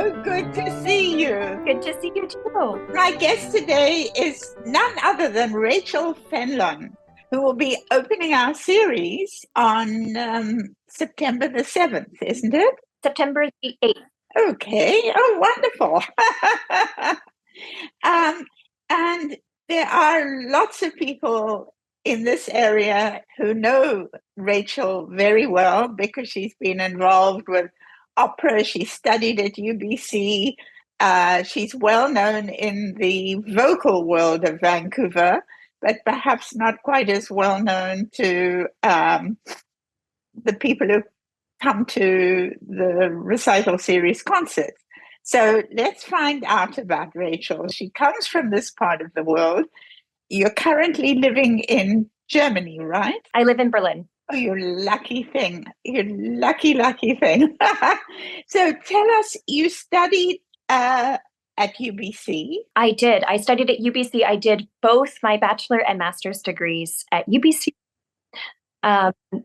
so good to see you. Good to see you too. My guest today is none other than Rachel Fenlon, who will be opening our series on September the 7th, isn't it? September the 8th. Okay. Oh, wonderful. And there are lots of people in this area who know Rachel very well because she's been involved with opera. She studied at UBC. She's well known in the vocal world of Vancouver, but perhaps not quite as well known to the people who come to the recital series concerts. So let's find out about Rachel. She comes from this part of the world. You're currently living in Germany, right? I live in Berlin. Oh, you lucky thing. You lucky, lucky thing. So tell us, you studied at UBC. I did. I studied at UBC. I did both my bachelor and master's degrees at UBC.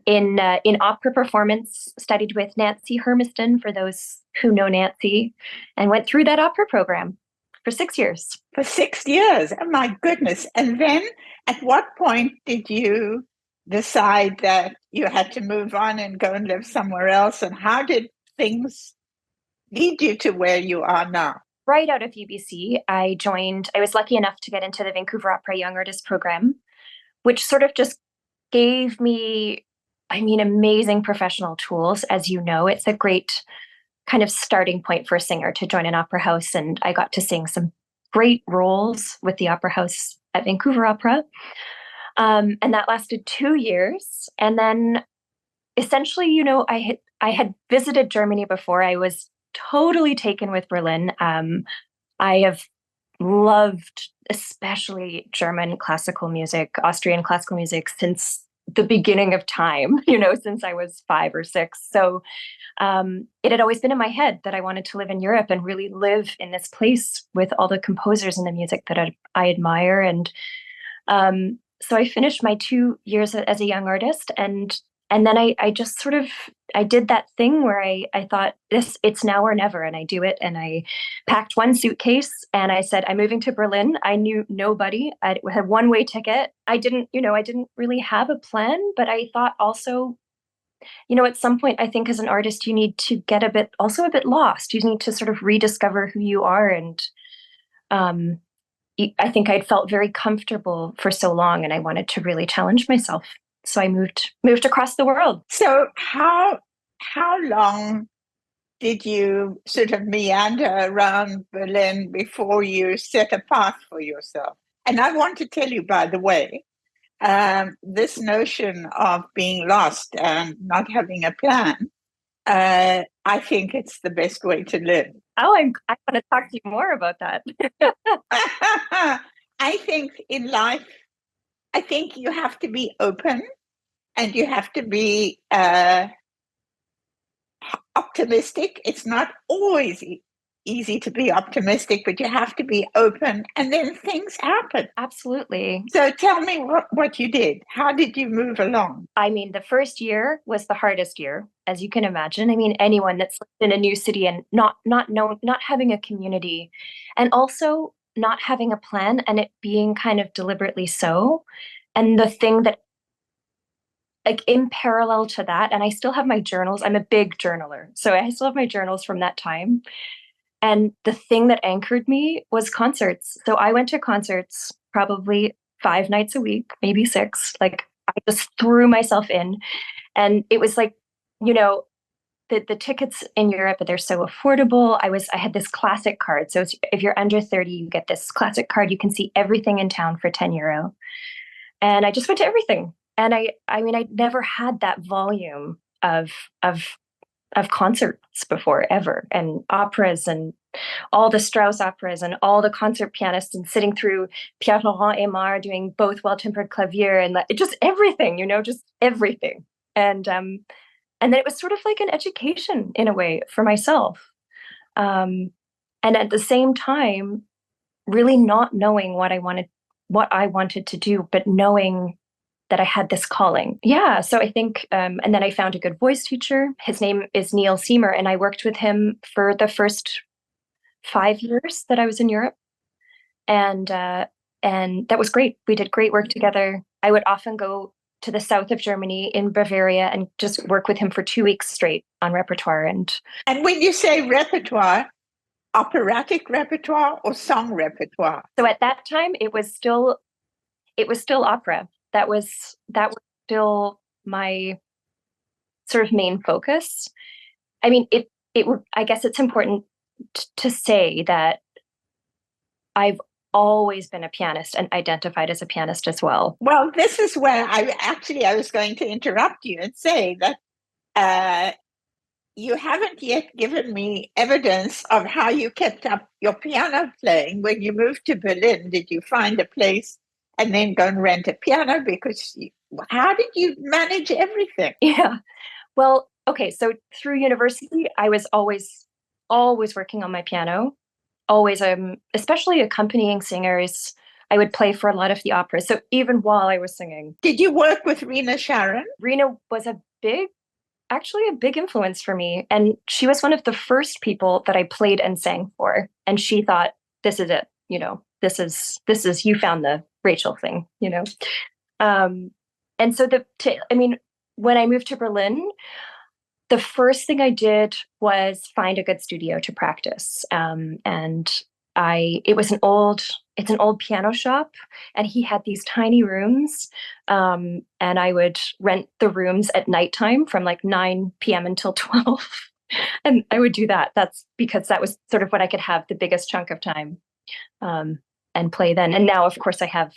In opera performance, studied with Nancy Hermiston, for those who know Nancy, and went through that opera program for 6 years. For 6 years. Oh, my goodness. And then at what point did you decide that you had to move on and go and live somewhere else? And how did things lead you to where you are now? Right out of UBC, I was lucky enough to get into the Vancouver Opera Young Artist Program, which sort of just gave me, amazing professional tools. As you know, it's a great kind of starting point for a singer to join an opera house. And I got to sing some great roles with the opera house at Vancouver Opera. And that lasted 2 years. And then essentially, I had visited Germany before. I was totally taken with Berlin. I have loved especially German classical music, Austrian classical music since the beginning of time, since I was 5 or 6. So it had always been in my head that I wanted to live in Europe and really live in this place with all the composers and the music that I admire. And so I finished my 2 years as a young artist, and then I just sort of, I did that thing where I thought, it's now or never, and I do it. And I packed one suitcase and I said, I'm moving to Berlin. I knew nobody. I had one-way ticket. I didn't really have a plan, but I thought also, at some point, I think as an artist, you need to get a bit lost. You need to sort of rediscover who you are. And I think I'd felt very comfortable for so long, and I wanted to really challenge myself. So I moved across the world. So how long did you sort of meander around Berlin before you set a path for yourself? And I want to tell you, by the way, this notion of being lost and not having a plan, I think it's the best way to live. Oh, I want to talk to you more about that. I think in life, I think you have to be open and you have to be optimistic. It's not always easy to be optimistic, but you have to be open, and then things happen. Absolutely. So tell me what you did. How did you move along? The first year was the hardest year, as you can imagine. Anyone that's in a new city and not having a community, and also not having a plan, and it being kind of deliberately so. And the thing that, like, in parallel to that, and I still have my journals. I'm a big journaler, so I still have my journals from that time. And the thing that anchored me was concerts. So I went to concerts probably 5 nights a week, maybe 6. Like, I just threw myself in. And it was like, the tickets in Europe, they're so affordable. I had this classic card. So if you're under 30, you get this classic card. You can see everything in town for €10. And I just went to everything. And I never had that volume of concerts before, ever, and operas, and all the Strauss operas, and all the concert pianists, and sitting through Pierre Laurent Aimard doing both well-tempered clavier, and just everything, just everything. And then it was sort of like an education in a way for myself. And at the same time, really not knowing what I wanted to do, but knowing that I had this calling. Yeah. So I think, and then I found a good voice teacher. His name is Neil Seamer, and I worked with him for the first 5 years that I was in Europe, and that was great. We did great work together. I would often go to the south of Germany in Bavaria and just work with him for 2 weeks straight on repertoire. And when you say repertoire, operatic repertoire or song repertoire? So at that time, it was still opera. That was still my sort of main focus. I mean, I guess it's important to say that I've always been a pianist and identified as a pianist as well. Well, this is where I was going to interrupt you and say that you haven't yet given me evidence of how you kept up your piano playing when you moved to Berlin. Did you find a place and then go and rent a piano? How did you manage everything? Yeah. Well, okay. So through university, I was always working on my piano, always, especially accompanying singers. I would play for a lot of the operas. So even while I was singing. Did you work with Rena Sharon? Rena was actually a big influence for me. And she was one of the first people that I played and sang for. And she thought, this is it, this is, you found the Rachel thing, And so when I moved to Berlin, the first thing I did was find a good studio to practice. It's an old piano shop, and he had these tiny rooms. And I would rent the rooms at nighttime from like 9 p.m. until 12. And I would do that. That's because that was sort of when I could have the biggest chunk of time and play then. And now, of course, I have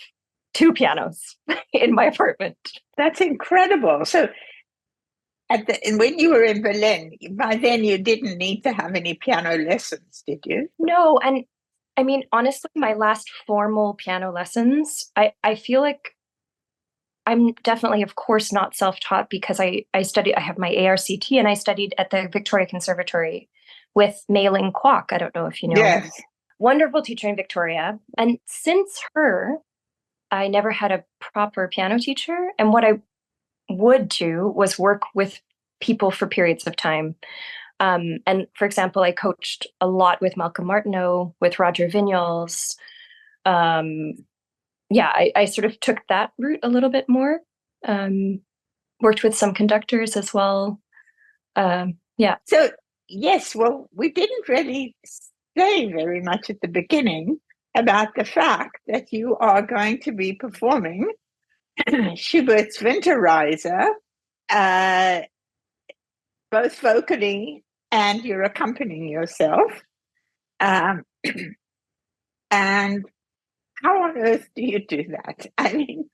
2 pianos in my apartment. That's incredible. So and when you were in Berlin, by then you didn't need to have any piano lessons, did you? No. And I mean, honestly, my last formal piano lessons, I feel like I'm definitely, of course, not self-taught because I have my ARCT, and I studied at the Victoria Conservatory with Mei Ling Kwok. I don't know if you know. Yes. Wonderful teacher in Victoria. And since her, I never had a proper piano teacher. And what I would do was work with people for periods of time. And for example, I coached a lot with Malcolm Martineau, with Roger Vignoles. I sort of took that route a little bit more. Worked with some conductors as well. So, yes, well, we didn't really say very much at the beginning about the fact that you are going to be performing Schubert's Winterreise, both vocally and you're accompanying yourself. And how on earth do you do that? I mean,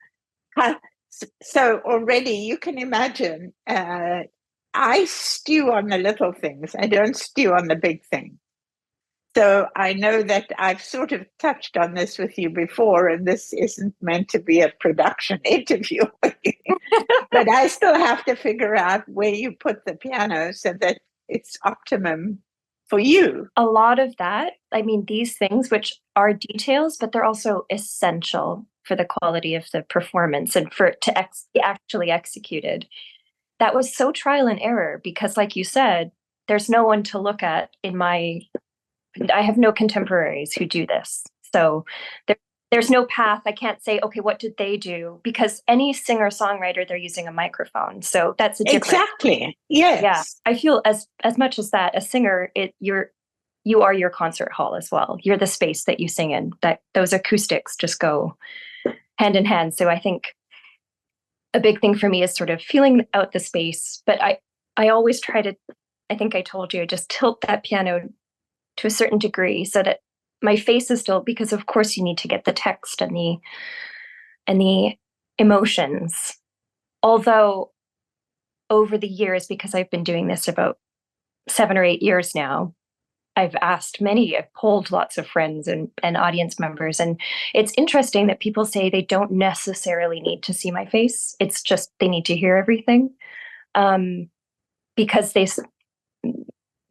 so already you can imagine, I stew on the little things. I don't stew on the big things. So I know that I've sort of touched on this with you before, and this isn't meant to be a production interview, but I still have to figure out where you put the piano so that it's optimum for you. A lot of that, I mean, these things, which are details, but they're also essential for the quality of the performance and for it to be actually executed. That was so trial and error because, like you said, there's no one to look at I have no contemporaries who do this. So there's no path. I can't say, okay, what did they do? Because any singer-songwriter, they're using a microphone. So that's a different. Exactly. Yes. Yeah. I feel as much as that, a singer, you are your concert hall as well. You're the space that you sing in. That those acoustics just go hand in hand. So I think a big thing for me is sort of feeling out the space. But I always try to, I think I told you, just tilt that piano to a certain degree so that my face is still, because of course you need to get the text and the emotions. Although over the years, because I've been doing this about 7 or 8 years now, I've polled lots of friends and audience members. And it's interesting that people say they don't necessarily need to see my face. It's just, they need to hear everything. Because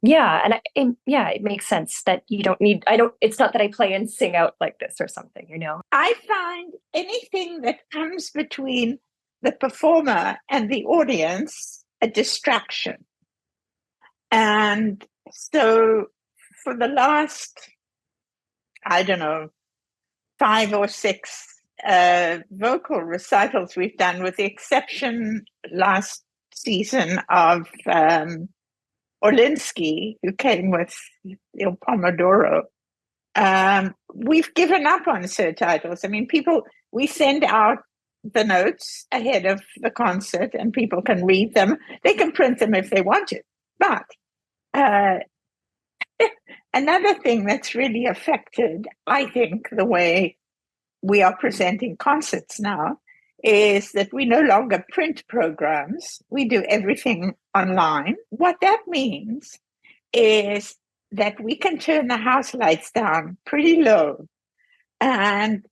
it makes sense that you don't need, it's not that I play and sing out like this or something, I find anything that comes between the performer and the audience a distraction. And so for the last I don't know, 5 or 6 vocal recitals we've done, with the exception last season of Orlinsky, who came with Il Pomodoro. We've given up on surtitles. I mean, we send out the notes ahead of the concert and people can read them. They can print them if they want to. But another thing that's really affected, I think, the way we are presenting concerts now is that we no longer print programs. We do everything online. What that means is that we can turn the house lights down pretty low. And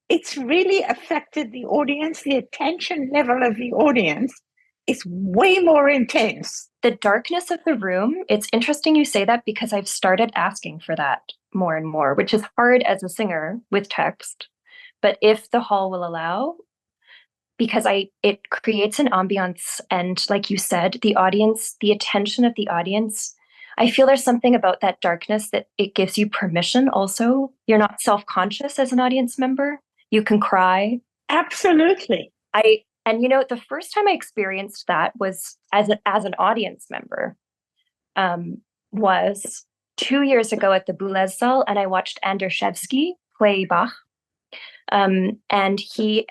it's really affected the audience. The attention level of the audience is way more intense. The darkness of the room, it's interesting you say that, because I've started asking for that more and more, which is hard as a singer with text. But if the hall will allow, because it creates an ambiance, and like you said, the audience, the attention of the audience, I feel there's something about that darkness that it gives you permission also. You're not self-conscious as an audience member. You can cry. Absolutely. And the first time I experienced that was as an audience member, was 2 years ago at the Boulez Saal, and I watched Anderszewski play Bach. And he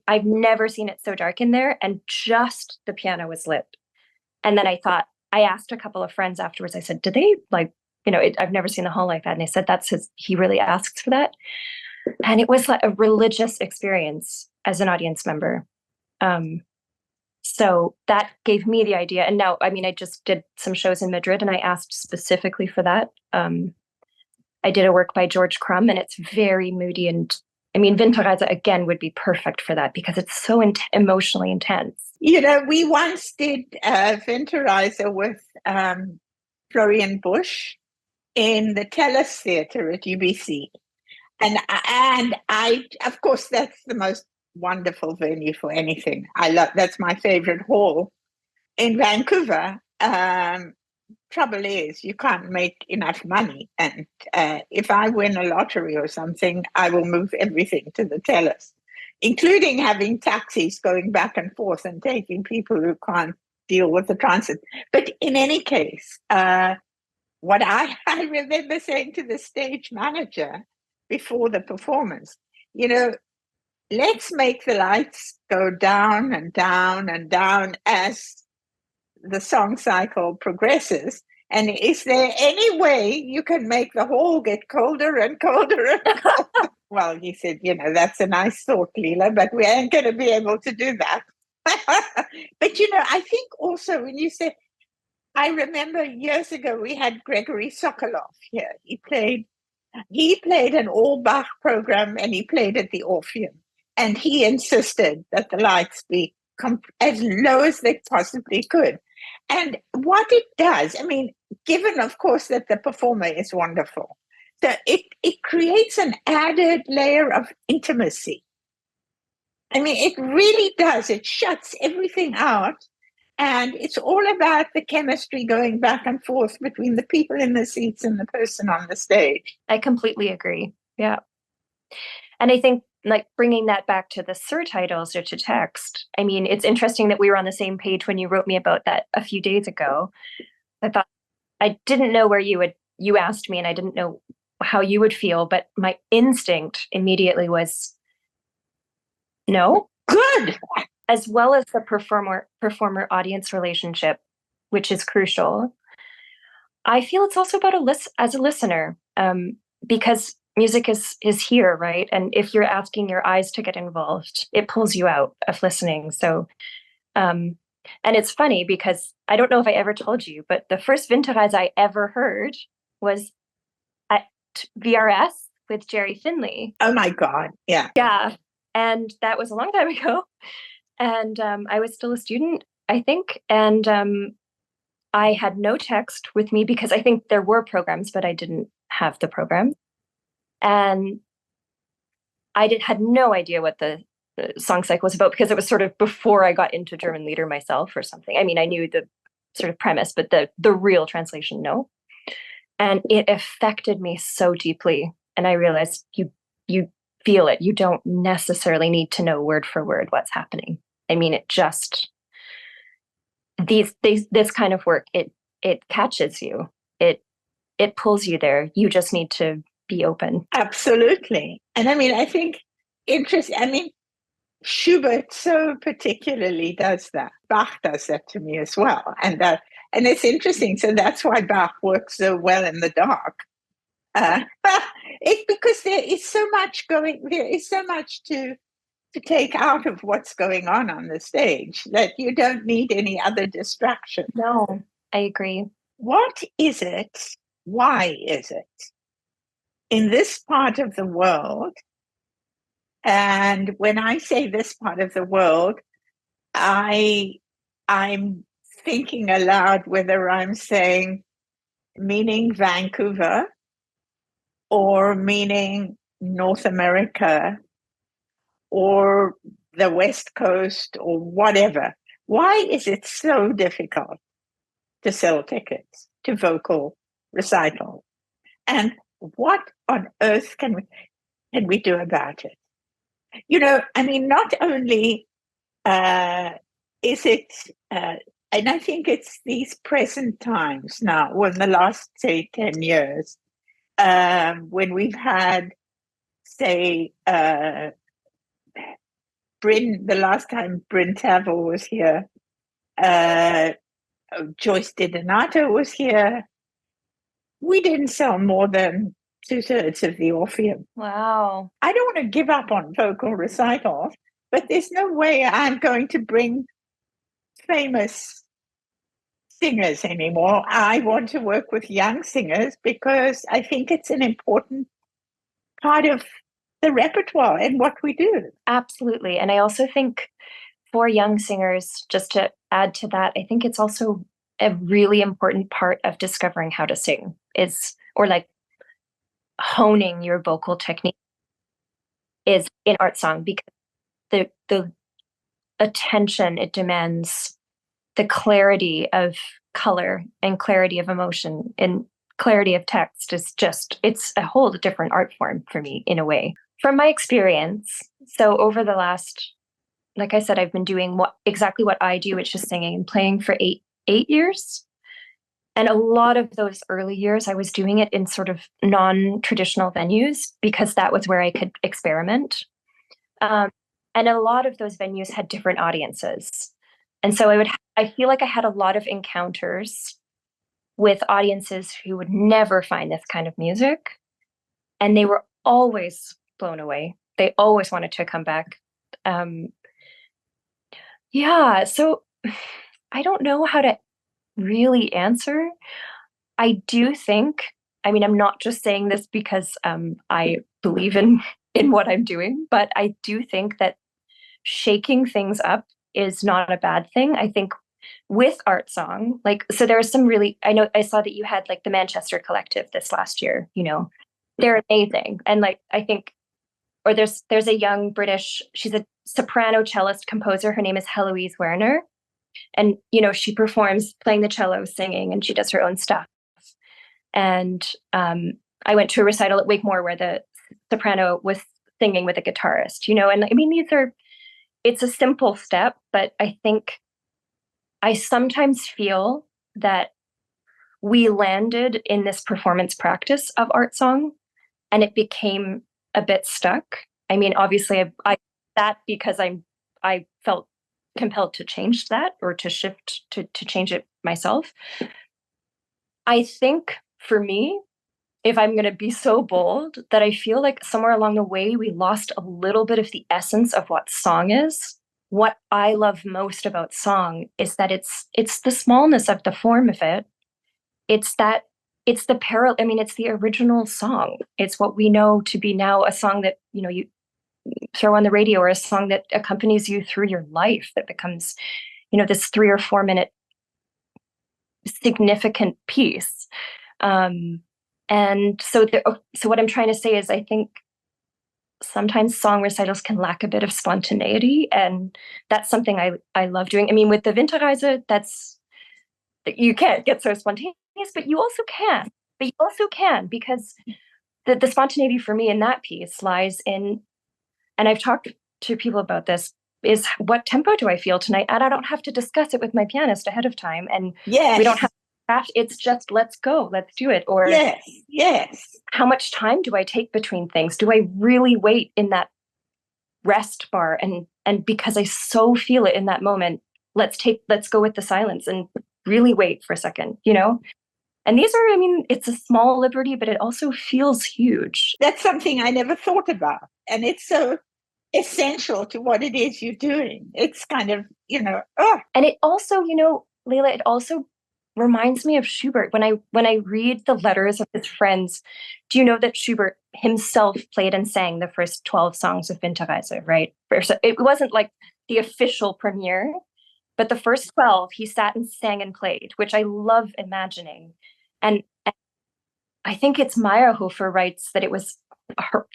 I've never seen it so dark in there, and just the piano was lit. And then I asked a couple of friends afterwards, I said, do they I've never seen a hall like that. And they said, he really asks for that. And it was like a religious experience as an audience member. So that gave me the idea. And now, I just did some shows in Madrid and I asked specifically for that. I did a work by George Crumb, and it's very moody. And Winterreise again would be perfect for that because it's so emotionally intense. We once did Winterreise with Florian Busch in the Tellus Theatre at UBC. And I, of course, that's the most wonderful venue for anything. That's my favorite hall in Vancouver. Trouble is, you can't make enough money. And if I win a lottery or something, I will move everything to the Tellus, including having taxis going back and forth and taking people who can't deal with the transit. But in any case, what I remember saying to the stage manager before the performance, let's make the lights go down and down and down as the song cycle progresses. And is there any way you can make the hall get colder and colder and colder? Well, he said, that's a nice thought, Leila, but we ain't going to be able to do that. But, I think also when you said, I remember years ago we had Gregory Sokolov here. He played an all Bach program, and he played at the Orpheum. And he insisted that the lights be as low as they possibly could. And what it does, given, of course, that the performer is wonderful, so it creates an added layer of intimacy. It really does. It shuts everything out. And it's all about the chemistry going back and forth between the people in the seats and the person on the stage. I completely agree. Yeah. And I think, bringing that back to the surtitles or to text, it's interesting that we were on the same page when you wrote me about that a few days ago. I didn't know where you asked me, and I didn't know how you would feel, but my instinct immediately was no. Good. As well as the performer audience relationship, which is crucial. I feel it's also about as a listener, because music is here, right? And if you're asking your eyes to get involved, it pulls you out of listening. So, and it's funny because I don't know if I ever told you, but the first Winterreise I ever heard was at VRS with Jerry Finley. Oh my God. Yeah. Yeah. And that was a long time ago. And I was still a student, I think. And I had no text with me because I think there were programs, but I didn't have the program. And I had no idea what the song cycle was about because it was sort of before I got into German Lieder myself or something. I knew the sort of premise, but the real translation, no. And it affected me so deeply. And I realized you feel it. You don't necessarily need to know word for word what's happening. I mean, it just this kind of work, it catches you. It pulls you there. You just need to be open. Absolutely. And I mean, I think interesting. I mean, Schubert so particularly does that. Bach does that to me as well. And it's interesting. So that's why Bach works so well in the dark. Uh, it's because there is so much going, there is so much to take out of what's going on the stage that you don't need any other distraction. No, I agree. What is it? Why is it in this part of the world? And when I say this part of the world, I'm thinking aloud whether I'm saying meaning Vancouver or meaning North America or the West Coast or whatever. Why is it so difficult to sell tickets to vocal recital? And what on earth can we do about it? You know, I mean, not only is it, and I think it's these present times now, well, in the last, say, 10 years, when we've had, say, the last time Bryn Tavel was here, Joyce DiDonato was here, we didn't sell more than 2/3 of the Orpheum. Wow. I don't want to give up on vocal recitals, but there's no way I'm going to bring famous singers anymore. I want to work with young singers because I think it's an important part of the repertoire and what we do. Absolutely. And I also think for young singers, just to add to that, I think it's also a really important part of discovering how to sing or like honing your vocal technique is in art song, because the attention it demands, the clarity of color and clarity of emotion and clarity of text it's a whole different art form for me in a way. From my experience, so over the last, like I said, I've been doing exactly what I do, which is singing and playing for eight years. And a lot of those early years, I was doing it in sort of non-traditional venues because that was where I could experiment. And a lot of those venues had different audiences. And so I feel like I had a lot of encounters with audiences who would never find this kind of music. And they were always blown away. They always wanted to come back. Yeah, so I don't know how to really answer. I do think, I mean, I'm not just saying this because I believe in what I'm doing, but I do think that shaking things up is not a bad thing. I think with art song, like, so there are some really, I saw that you had like the Manchester Collective this last year, they're amazing. And like, I think, or there's a young British, she's a soprano cellist composer. Her name is Heloise Werner. And, she performs playing the cello, singing, and she does her own stuff. And I went to a recital at Wakemore where the soprano was singing with a guitarist, and I mean, it's a simple step, but I think I sometimes feel that we landed in this performance practice of art song and it became a bit stuck. I mean, obviously I that because I felt compelled to change that or to shift to change it myself. I think for me, if I'm going to be so bold, that I feel like somewhere along the way, we lost a little bit of the essence of what song is. What I love most about song is that it's the smallness of the form of it. It's the original song. It's what we know to be now a song that, you throw on the radio, or a song that accompanies you through your life, that becomes, this 3 or 4 minute significant piece. And so what I'm trying to say is I think sometimes song recitals can lack a bit of spontaneity, and that's something I love doing. I mean, with the Winterreise, you can't get so spontaneous, but you also can. but you also can, because the spontaneity for me in that piece lies in, and I've talked to people about this, is what tempo do I feel tonight? And I don't have to discuss it with my pianist ahead of time. And we don't have to craft. It's just, let's go, let's do it. Or yes. How much time do I take between things? Do I really wait in that rest bar? And because I so feel it in that moment, let's go with the silence and really wait for a second, you know? And these are, I mean, it's a small liberty, but it also feels huge. That's something I never thought about. And it's so essential to what it is you're doing. It's kind of, you know, And it also, you know, Leila, it also reminds me of Schubert. When I read the letters of his friends, do you know that Schubert himself played and sang the first 12 songs of Winterreise, right? It wasn't like the official premiere, but the first 12 he sat and sang and played, which I love imagining. And I think it's Meyerhofer writes that it was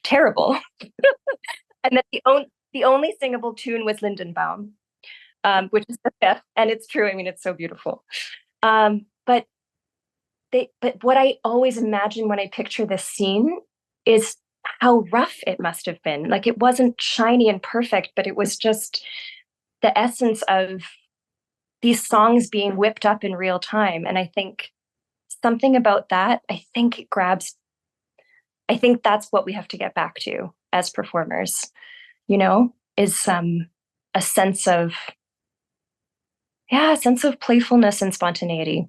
terrible. And that the only singable tune was Lindenbaum, which is the fifth. And it's true. I mean, it's so beautiful. But what I always imagine when I picture this scene is how rough it must have been. Like, it wasn't shiny and perfect, but it was just the essence of these songs being whipped up in real time. And I think something about that, I think that's what we have to get back to as performers, you know, is a sense of playfulness and spontaneity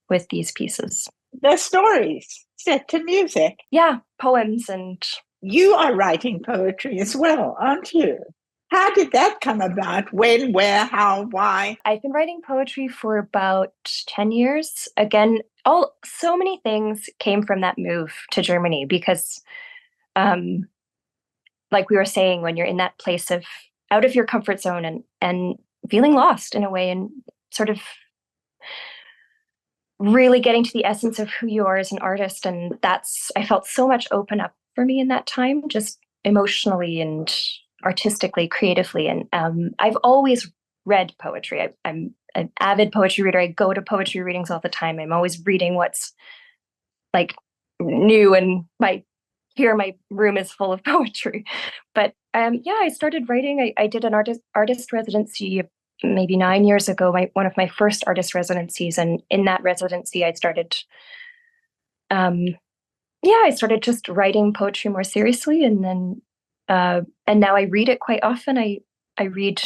with these pieces. The stories set to music. Yeah, poems. And you are writing poetry as well, aren't you? How did that come about? When, where, how, why? I've been writing poetry for about 10 years. Again, so many things came from that move to Germany, because like we were saying, when you're in that place of out of your comfort zone and feeling lost in a way, and sort of really getting to the essence of who you are as an artist. And I felt so much open up for me in that time, just emotionally and artistically, creatively. And I've always read poetry. I'm an avid poetry reader. I go to poetry readings all the time. I'm always reading what's like new, and my room is full of poetry. But I started writing. I did an artist residency maybe 9 years ago, one of my first artist residencies. And in that residency, I started just writing poetry more seriously. And then and now I read it quite often. I read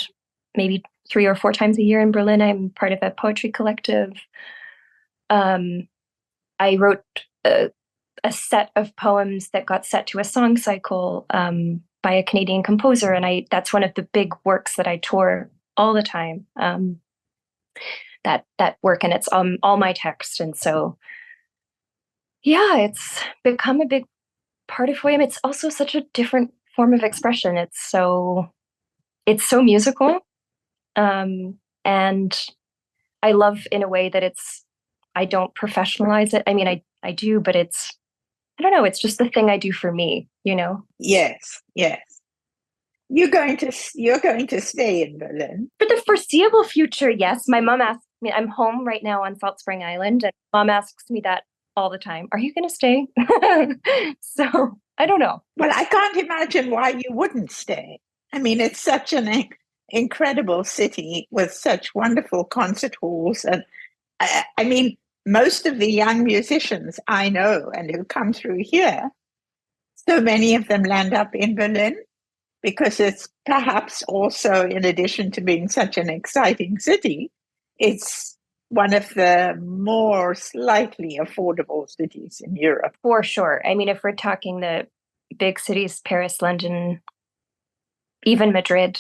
maybe 3 or 4 times a year in Berlin. I'm part of a poetry collective. I wrote a set of poems that got set to a song cycle by a Canadian composer. And that's one of the big works that I tour all the time. That work, and it's all my text. And so, yeah, it's become a big part of who I am. It's also such a different form of expression. It's so musical. And I love, in a way, that I don't professionalize it. I mean, I do, but I don't know, it's just the thing I do for me, you know? Yes. You're going to stay in Berlin? For the foreseeable future, yes. My mom asked me, I'm home right now on Salt Spring Island, and mom asks me that all the time. Are you going to stay? So I don't know. Well, I can't imagine why you wouldn't stay. I mean, it's such an incredible city with such wonderful concert halls. And I mean, most of the young musicians I know and who come through here, so many of them land up in Berlin, because it's perhaps also, in addition to being such an exciting city, it's one of the more slightly affordable cities in Europe. For sure. I mean, if we're talking the big cities, Paris, London, even Madrid,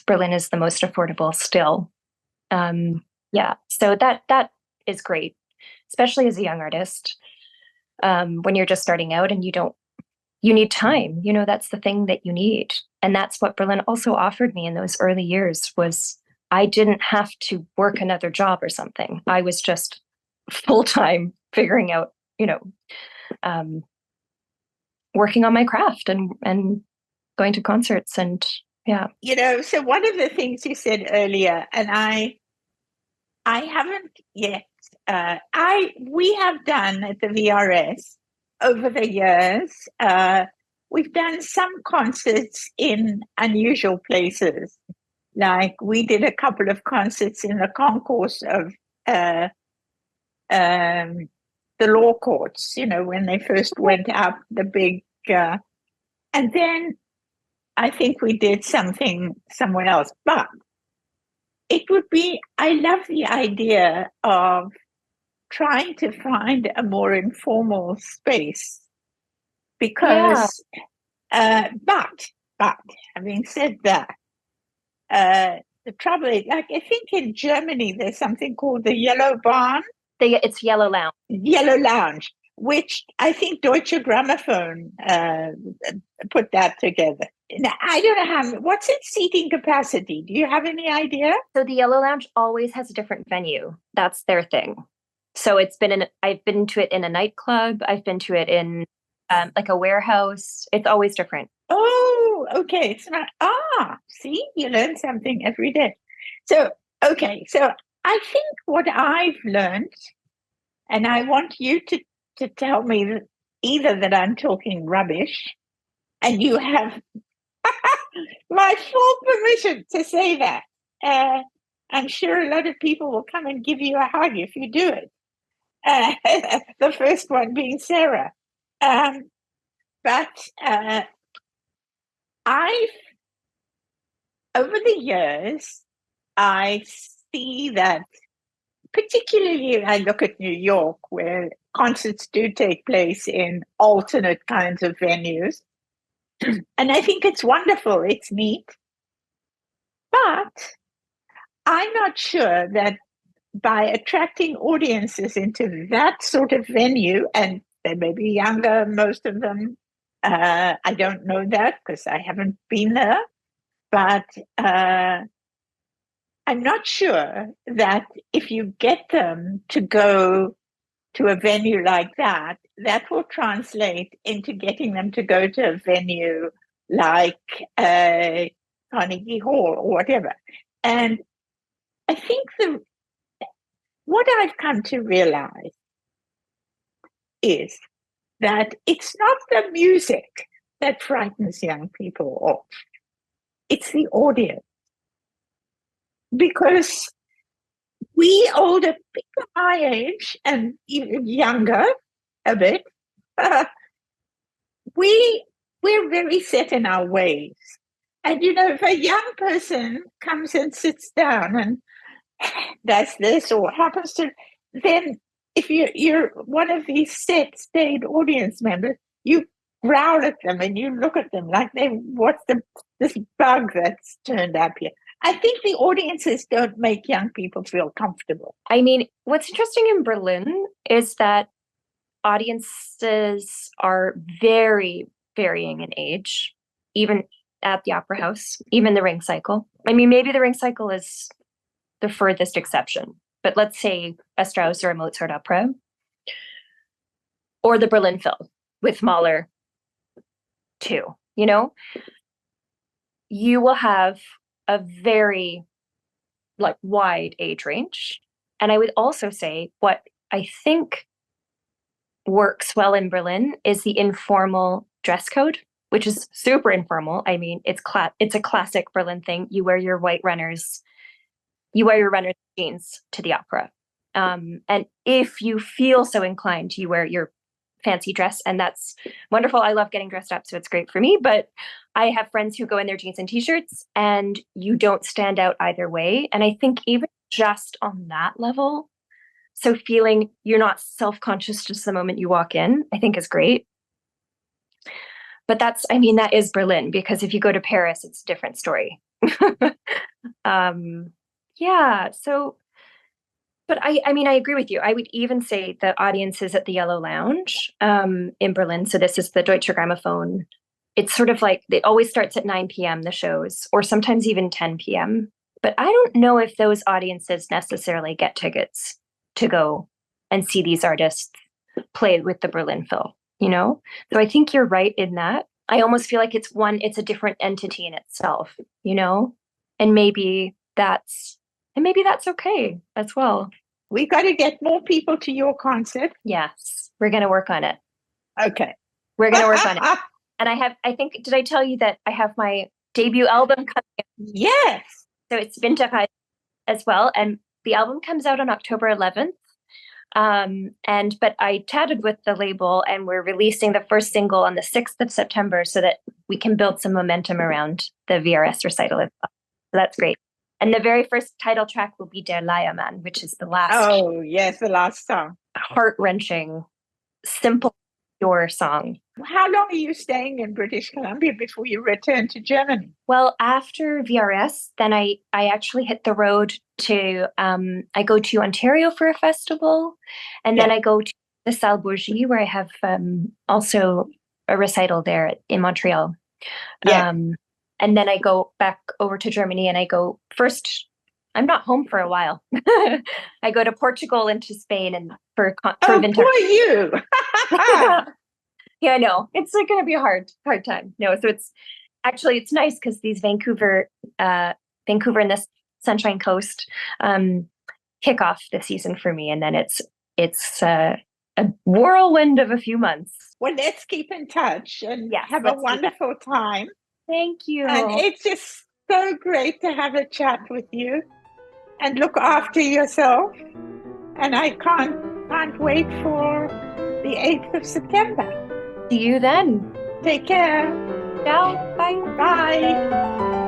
Berlin is the most affordable still. Yeah, so that is great, especially as a young artist, when you're just starting out and you need time, you know, that's the thing that you need. And that's what Berlin also offered me in those early years, was I didn't have to work another job or something. I was just full-time figuring out, you know, working on my craft and going to concerts. And yeah. You know, so one of the things you said earlier, and I haven't yet we have done at the VRS over the years. We've done some concerts in unusual places. Like we did a couple of concerts in the concourse of the law courts, when they first went up, the big, and then I think we did something somewhere else. But I love the idea of trying to find a more informal space because, but having said that, the trouble is, like, I think in Germany, there's something called the Yellow Barn. It's Yellow Lounge. Yellow Lounge, which I think Deutsche Grammophon put that together. Now, I don't know what's its seating capacity? Do you have any idea? So the Yellow Lounge always has a different venue. That's their thing. So I've been to it in a nightclub. I've been to it in like a warehouse. It's always different. Oh, okay. It's not, see, you learn something every day. So, okay. So I think what I've learned, and I want you to tell me that either that I'm talking rubbish and you have my full permission to say that. I'm sure a lot of people will come and give you a hug if you do it. The first one being Sarah. But over the years, I see that, particularly I look at New York, where concerts do take place in alternate kinds of venues. And I think it's wonderful, it's neat. But I'm not sure that by attracting audiences into that sort of venue, and they may be younger, most of them, I don't know that because I haven't been there, but I'm not sure that if you get them to go to a venue like that, that will translate into getting them to go to a venue like Carnegie Hall or whatever. And I think what I've come to realize is that it's not the music that frightens young people off. It's the audience. Because we older people my age and even younger a bit, we're very set in our ways. And if a young person comes and sits down and does this or happens to, then if you're one of these stayed audience members, you growl at them and you look at them like what's this bug that's turned up here. I think the audiences don't make young people feel comfortable. I mean, what's interesting in Berlin is that audiences are very varying in age, even at the opera house, even the Ring Cycle. I mean, maybe the Ring Cycle is the furthest exception, but let's say a Strauss or a Mozart opera, or the Berlin Phil with Mahler too, you will have a very wide age range. And I would also say what I think works well in Berlin is the informal dress code, which is super informal. I mean, it's a classic Berlin thing. You wear your white runners, you wear your runner jeans to the opera. And if you feel so inclined, you wear your fancy dress, and that's wonderful. I love getting dressed up, so it's great for me. But I have friends who go in their jeans and t-shirts, and you don't stand out either way. And I think even just on that level, so feeling you're not self-conscious just the moment you walk in, I think is great. But that is Berlin, because if you go to Paris, it's a different story. Yeah. So, but I mean, I agree with you. I would even say the audiences at the Yellow Lounge in Berlin. So this is the Deutsche Grammophon. It's sort of like it always starts at 9 p.m. the shows, or sometimes even 10 p.m. But I don't know if those audiences necessarily get tickets to go and see these artists play with the Berlin Phil, So I think you're right in that. I almost feel like it's a different entity in itself, and maybe that's okay as well. We got to get more people to your concert. Yes, we're going to work on it. Okay. We're going to work on it. And I think, did I tell you that I have my debut album coming out? Yes. So it's Winterreise as well. And the album comes out on October 11th. But I chatted with the label and we're releasing the first single on the 6th of September so that we can build some momentum around the VRS recital as well. So that's great. And the very first title track will be Der Leiermann, which is the last. Oh, yes, the last song. Heart-wrenching, simple, pure song. How long are you staying in British Columbia before you return to Germany? Well, after VRS, then I actually hit the road to, I go to Ontario for a festival, and then I go to the Salle Bourgie, where I have also a recital there in Montreal. Yeah. And then I go back over to Germany, and I go first. I'm not home for a while. I go to Portugal and to Spain and for Poor you. Yeah, I know. It's going to be a hard time. No, so it's nice because these Vancouver and the Sunshine Coast kick off the season for me, and then it's a whirlwind of a few months. Well, let's keep in touch and have a wonderful time. Thank you. And it's just so great to have a chat with you and look after yourself. And I can't wait for the 8th of September. See you then. Take care. Ciao. Bye. Bye.